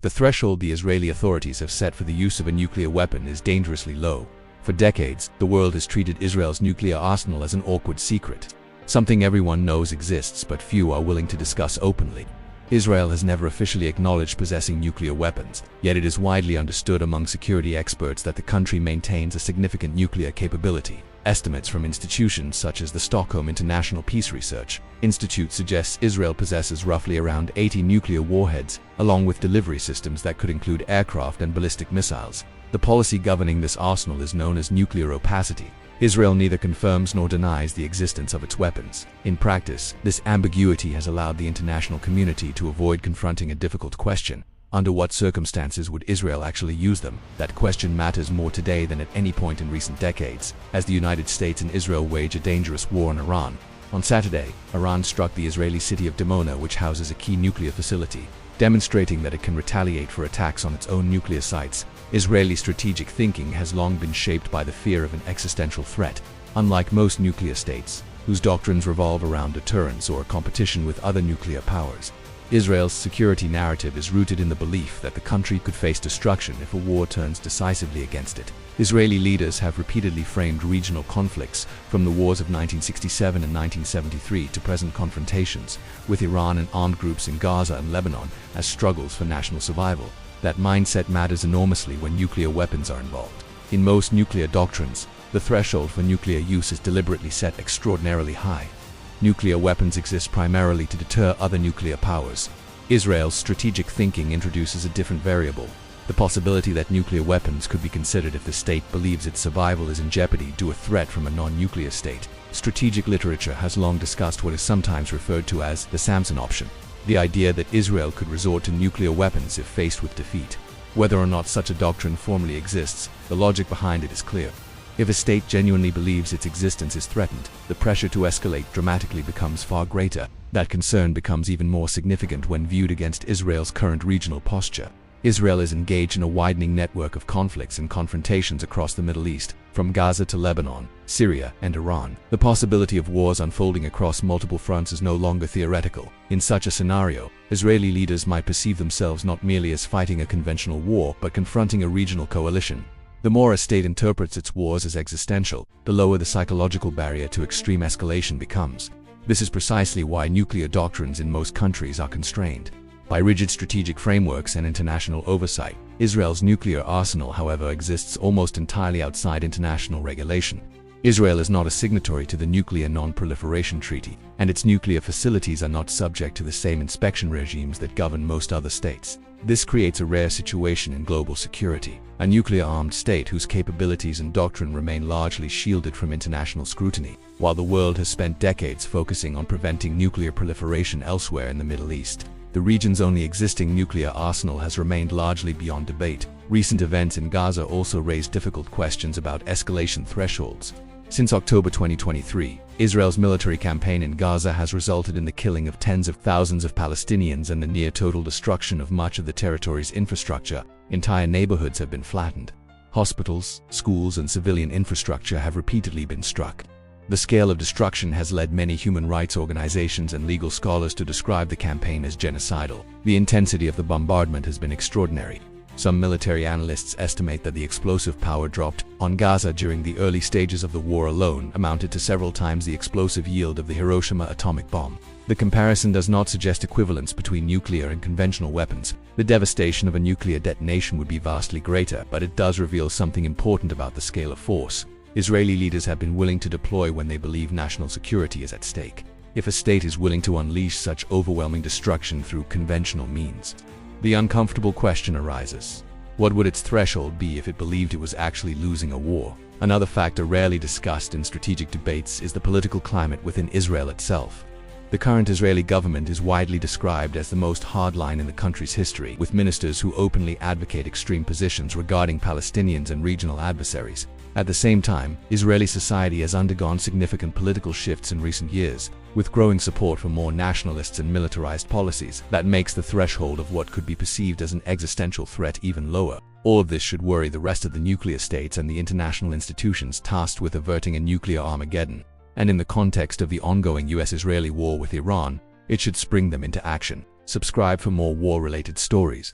The threshold the Israeli authorities have set for the use of a nuclear weapon is dangerously low. For decades, the world has treated Israel's nuclear arsenal as an awkward secret, something everyone knows exists but few are willing to discuss openly. Israel has never officially acknowledged possessing nuclear weapons, yet it is widely understood among security experts that the country maintains a significant nuclear capability. Estimates from institutions such as the Stockholm International Peace Research Institute suggest Israel possesses roughly around 80 nuclear warheads, along with delivery systems that could include aircraft and ballistic missiles. The policy governing this arsenal is known as nuclear opacity. Israel neither confirms nor denies the existence of its weapons. In practice, this ambiguity has allowed the international community to avoid confronting a difficult question: under what circumstances would Israel actually use them? That question matters more today than at any point in recent decades, as the United States and Israel wage a dangerous war on Iran. On Saturday, Iran struck the Israeli city of Dimona, which houses a key nuclear facility, demonstrating that it can retaliate for attacks on its own nuclear sites. Israeli strategic thinking has long been shaped by the fear of an existential threat. Unlike most nuclear states, whose doctrines revolve around deterrence or competition with other nuclear powers, Israel's security narrative is rooted in the belief that the country could face destruction if a war turns decisively against it. Israeli leaders have repeatedly framed regional conflicts, from the wars of 1967 and 1973 to present confrontations with Iran and armed groups in Gaza and Lebanon, as struggles for national survival. That mindset matters enormously when nuclear weapons are involved. In most nuclear doctrines, the threshold for nuclear use is deliberately set extraordinarily high. Nuclear weapons exist primarily to deter other nuclear powers. Israel's strategic thinking introduces a different variable: the possibility that nuclear weapons could be considered if the state believes its survival is in jeopardy due to a threat from a non-nuclear state. Strategic literature has long discussed what is sometimes referred to as the Samson option, the idea that Israel could resort to nuclear weapons if faced with defeat. Whether or not such a doctrine formally exists, the logic behind it is clear. If a state genuinely believes its existence is threatened, the pressure to escalate dramatically becomes far greater. That concern becomes even more significant when viewed against Israel's current regional posture. Israel is engaged in a widening network of conflicts and confrontations across the Middle East, from Gaza to Lebanon, Syria, and Iran. The possibility of wars unfolding across multiple fronts is no longer theoretical. In such a scenario, Israeli leaders might perceive themselves not merely as fighting a conventional war, but confronting a regional coalition. The more a state interprets its wars as existential, the lower the psychological barrier to extreme escalation becomes. This is precisely why nuclear doctrines in most countries are constrained by rigid strategic frameworks and international oversight. Israel's nuclear arsenal, however, exists almost entirely outside international regulation. Israel is not a signatory to the Nuclear Non-Proliferation Treaty, and its nuclear facilities are not subject to the same inspection regimes that govern most other states. This creates a rare situation in global security: a nuclear-armed state whose capabilities and doctrine remain largely shielded from international scrutiny. While the world has spent decades focusing on preventing nuclear proliferation elsewhere in the Middle East, the region's only existing nuclear arsenal has remained largely beyond debate. Recent events in Gaza also raise difficult questions about escalation thresholds. Since October 2023, Israel's military campaign in Gaza has resulted in the killing of tens of thousands of Palestinians and the near-total destruction of much of the territory's infrastructure. Entire neighborhoods have been flattened. Hospitals, schools, and civilian infrastructure have repeatedly been struck. The scale of destruction has led many human rights organizations and legal scholars to describe the campaign as genocidal. The intensity of the bombardment has been extraordinary. Some military analysts estimate that the explosive power dropped on Gaza during the early stages of the war alone amounted to several times the explosive yield of the Hiroshima atomic bomb. The comparison does not suggest equivalence between nuclear and conventional weapons. The devastation of a nuclear detonation would be vastly greater, but it does reveal something important about the scale of force Israeli leaders have been willing to deploy when they believe national security is at stake. If a state is willing to unleash such overwhelming destruction through conventional means, the uncomfortable question arises: what would its threshold be if it believed it was actually losing a war? Another factor rarely discussed in strategic debates is the political climate within Israel itself. The current Israeli government is widely described as the most hardline in the country's history, with ministers who openly advocate extreme positions regarding Palestinians and regional adversaries. At the same time, Israeli society has undergone significant political shifts in recent years, with growing support for more nationalist and militarized policies. That makes the threshold of what could be perceived as an existential threat even lower. All of this should worry the rest of the nuclear states and the international institutions tasked with averting a nuclear Armageddon. And in the context of the ongoing US-Israeli war with Iran, it should spring them into action. Subscribe for more war-related stories.